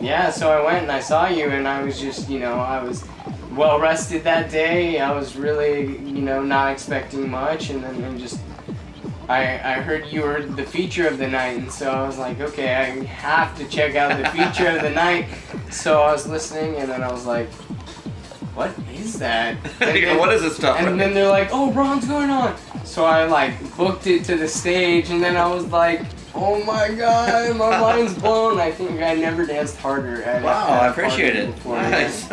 Yeah, so I went and I saw you, and I was just, I was well rested that day. I was really, not expecting much, and then just I heard you were the feature of the night, and so I was like, okay, I have to check out the feature of the night. So I was listening, and then I was like, what is that? Then, what is this stuff? And then they're like, oh, Ron's going on. So I booked it to the stage, and then I was like, oh my god, my mind's blown. I think I never danced harder at Wow, at I a appreciate party it. before. Nice.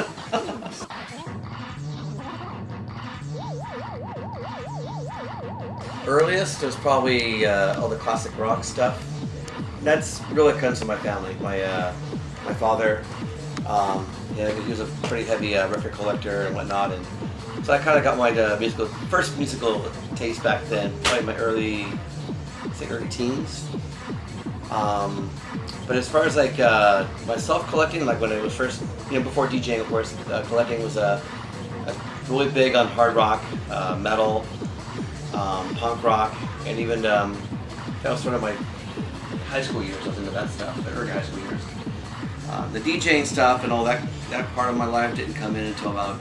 Earliest was probably all the classic rock stuff. That's really comes from my family. My father, he was a pretty heavy record collector and whatnot, and so I kind of got my first musical taste back then, probably my early teens. But as far as myself collecting, like when I was first, before DJing, of course, collecting was really big on hard rock, metal, punk rock, and even that was sort of my high school years. I was into that stuff, the early high school years. The DJing stuff and all that part of my life didn't come in until about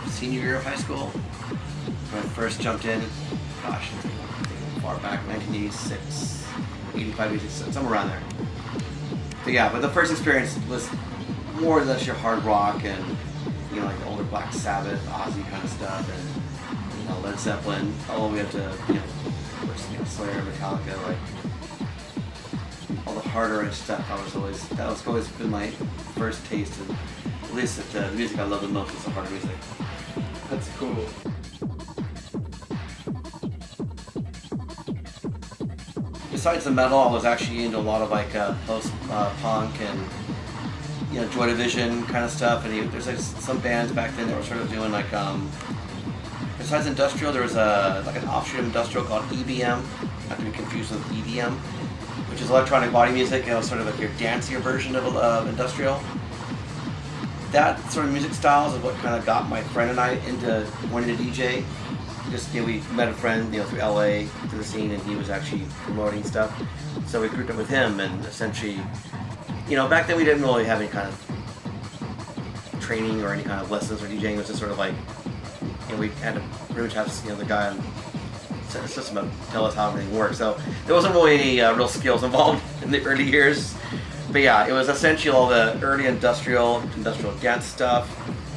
senior year of high school. When I first jumped in, gosh, far back, 1986, 85, 86, somewhere around there. But yeah, but the first experience was more or less your hard rock and, like the older Black Sabbath, Ozzy kind of stuff, and, Led Zeppelin, all the way up to, of course, Slayer, Metallica, like, all the harder edge stuff. That was always been my first taste, and at least the music I love the most is the harder music. That's cool. Besides the metal, I was actually into a lot of post punk and Joy Division kind of stuff. And there's some bands back then that were sort of doing besides industrial, there was an offshoot of industrial called EBM, not to be confused with EDM, which is electronic body music. It was sort of like your dancier version of industrial. That sort of music styles is what kind of got my friend and I into wanting to DJ. Just we met a friend through LA to the scene, and he was actually promoting stuff, so we grouped up with him, and essentially back then we didn't really have any kind of training or any kind of lessons or DJing. It was just sort of we had to pretty much have the guy on the system tell us how everything works, so there wasn't really any real skills involved in the early years. But yeah, it was essentially all the early industrial dance stuff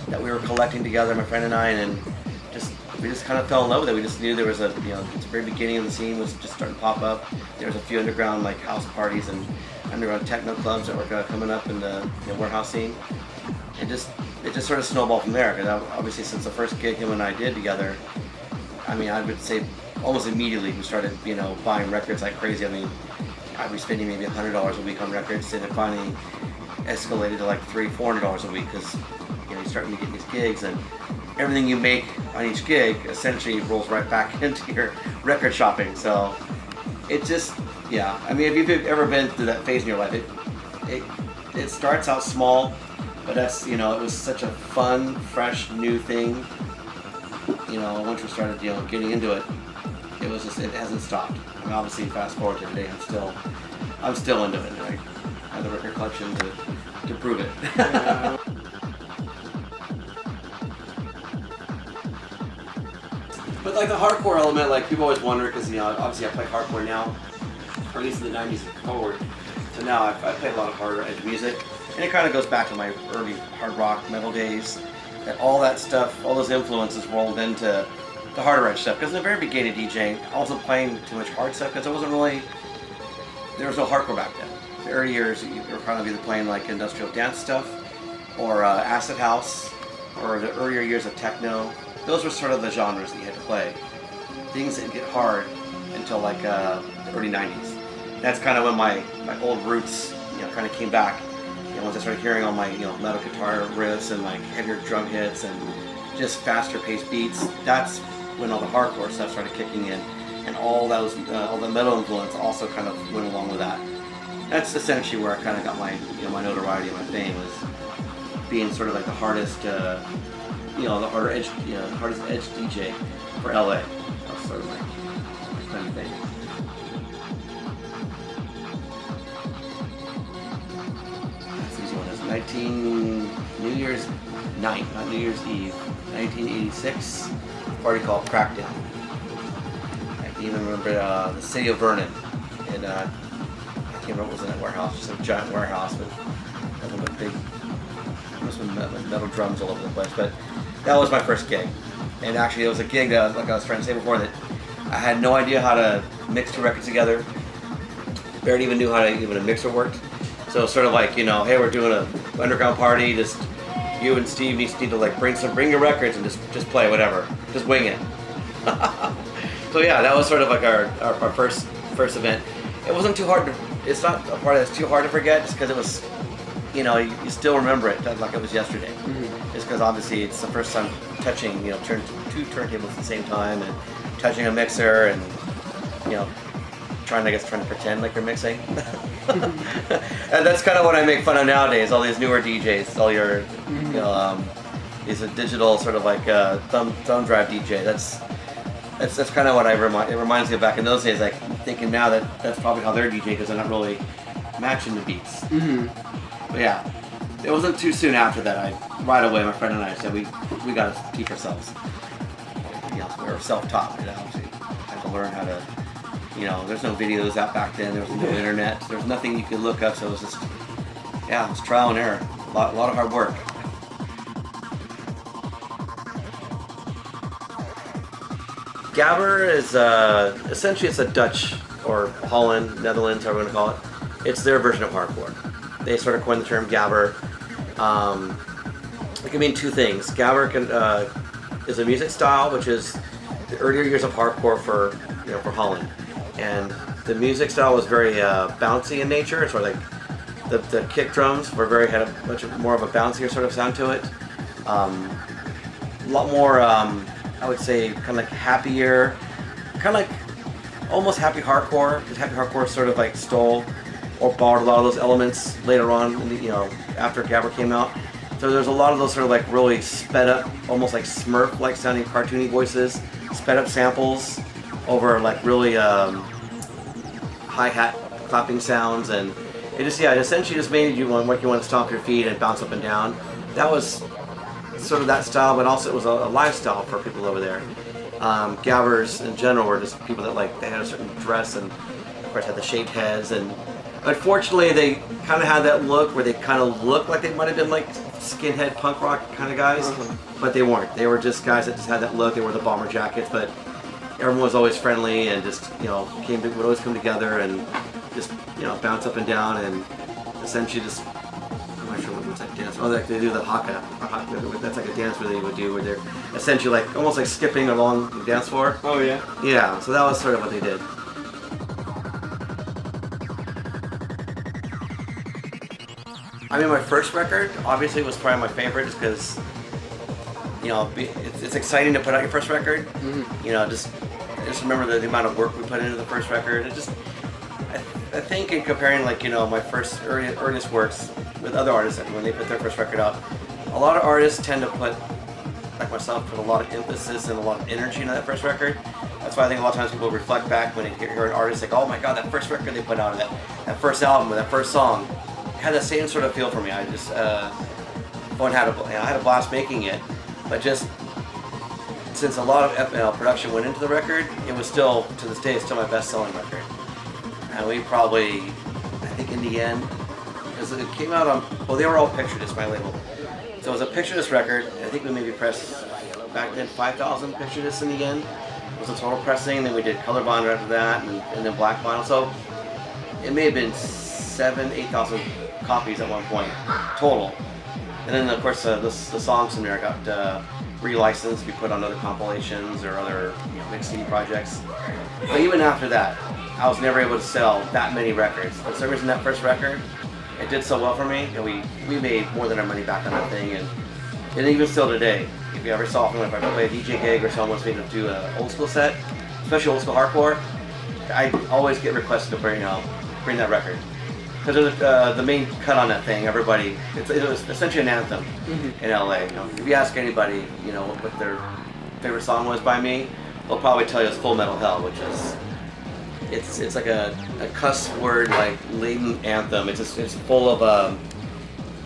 that we were collecting together, my friend and I, and we just kind of fell in love with it. We just knew there was at the very beginning of the scene was just starting to pop up. There was a few underground house parties and underground techno clubs that were coming up in the warehouse scene. And it just sort of snowballed from there. Because obviously, since the first gig him and I did together, I would say almost immediately we started buying records like crazy. I'd be spending maybe $100 a week on records, and it finally escalated to $300-$400 a week because you start getting these gigs, and everything you make on each gig essentially rolls right back into your record shopping. So it just, if you've ever been through that phase in your life, it starts out small, but that's it was such a fun, fresh, new thing. Once we started getting into it, it hasn't stopped. Obviously, fast forward to today, I'm still into it. I have the record collection to prove it. Yeah. But the hardcore element, people always wonder, because obviously I play hardcore now, or at least in the 90s forward. So now I play a lot of harder edge music, and it kind of goes back to my early hard rock metal days. And all that stuff, all those influences rolled into the harder edge stuff. Because in the very beginning of DJing, I wasn't playing too much hard stuff because there was no hardcore back then. The early years, you were kind of either playing industrial dance stuff, or acid house, or the earlier years of techno. Those were sort of the genres that you had to play. Things didn't get hard until the early 90s. That's kind of when my old roots, kind of came back. Once I started hearing all my, metal guitar riffs and heavier drum hits and just faster paced beats, that's when all the hardcore stuff started kicking in, and all the metal influence also kind of went along with that. That's essentially where I kind of got my, my notoriety and my fame, was being sort of the hardest, the hardest edge DJ for LA. That's sort of my kind of thing. Year's night, not New Year's Eve, 1986, a party called Crackdown. I can even remember the city of Vernon, and I can't remember what was in that warehouse, just a giant warehouse with nothing but big, must have been metal drums all over the place. But that was my first gig, and actually it was a gig that, like I was trying to say before, that I had no idea how to mix two records together. Barely even knew how to even a mixer worked. So it's sort of like, hey, we're doing an underground party, just you and Steve need to like bring your records and just play whatever, just wing it. So yeah, that was sort of like our first event. It wasn't too hard to, it's not a party that's too hard to forget, just because it was, you still remember it like it was yesterday. Mm-hmm. Just because obviously it's the first time touching, two turntables at the same time and touching a mixer and, trying to pretend like you're mixing. And that's kind of what I make fun of nowadays, all these newer DJs, all your, these digital sort of like thumb drive DJ. That's kind of what it reminds me of back in those days, like thinking now that's probably how they're DJ, because they're not really matching the beats. Mm-hmm. But yeah, it wasn't too soon after that, right away my friend and I said we got to teach ourselves. We were self-taught, obviously had to learn how to, there's no videos out back then, there was no internet, there was nothing you could look up, so it was just, it was trial and error, a lot of hard work. Gabber is essentially it's a Dutch, or Holland, Netherlands, however you want to call it. It's their version of hardcore. They sort of coined the term Gabber. It can mean two things. Gabber is a music style, which is the earlier years of hardcore for Holland, and the music style was very bouncy in nature. It's sort of like the kick drums had a much more of a bouncier sort of sound to it. A lot more. I would say kind of like happier, kind of like almost happy hardcore, because happy hardcore sort of like stole or borrowed a lot of those elements later on, after Gabber came out. So there's a lot of those sort of like really sped up, almost like Smurf-like sounding cartoony voices, sped up samples over like really hi-hat clapping sounds, and it essentially just made you want to stomp your feet and bounce up and down. That was sort of that style, but also it was a lifestyle for people over there. Gabbers in general were just people that they had a certain dress, and of course had the shaved heads, and unfortunately they kind of had that look where they kind of looked like they might have been like skinhead punk rock kind of guys, but they weren't. They were just guys that just had that look. They wore the bomber jackets, but everyone was always friendly and just would always come together and just bounce up and down, and essentially just, I'm not sure what's that dance. Oh, they do the haka. That's like a dance where they would do where they're essentially like almost like skipping along the dance floor. Oh yeah. Yeah. So that was sort of what they did. I mean, my first record obviously was probably my favorite, just because it's exciting to put out your first record. Mm-hmm. Just remember the amount of work we put into the first record. I think in comparing my first earliest works with other artists, and when they put their first record out, a lot of artists tend to put, like myself, put a lot of emphasis and a lot of energy into that first record. That's why I think a lot of times people reflect back when they hear an artist like, oh my god, that first record they put out, that first album or that first song had the same sort of feel for me. I just I had a blast making it, but just since a lot of production went into the record, it was still, to this day, it's still my best-selling record. And we probably, I think in the end, because it came out on, they were all picture discs, my label. So it was a picture disc record. I think we maybe pressed back then 5,000 picture discs in the end. It was a total pressing. Then we did color vinyl after that, and then black vinyl. So it may have been 8,000 copies at one point total. And then of course the songs in there got relicensed, we put on other compilations or other mixed CD projects. But even after that, I was never able to sell that many records. For some reason, that first record, it did so well for me, and we made more than our money back on that thing. And even still today, if you ever saw if I play a DJ gig or someone wants me to do an old school set, especially old school hardcore, I always get requested to bring that record. Because the main cut on that thing, everybody, it was essentially an anthem in LA. If you ask anybody, what their favorite song was by me, they'll probably tell you it's Full Metal Hell, which is it's like a cuss word like laden anthem. It's full of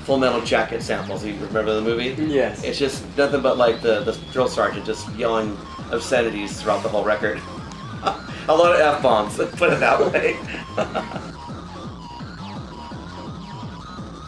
Full Metal Jacket samples. You remember the movie? Yes. It's just nothing but like the drill sergeant just yelling obscenities throughout the whole record. A lot of F-bombs, let's put it that way.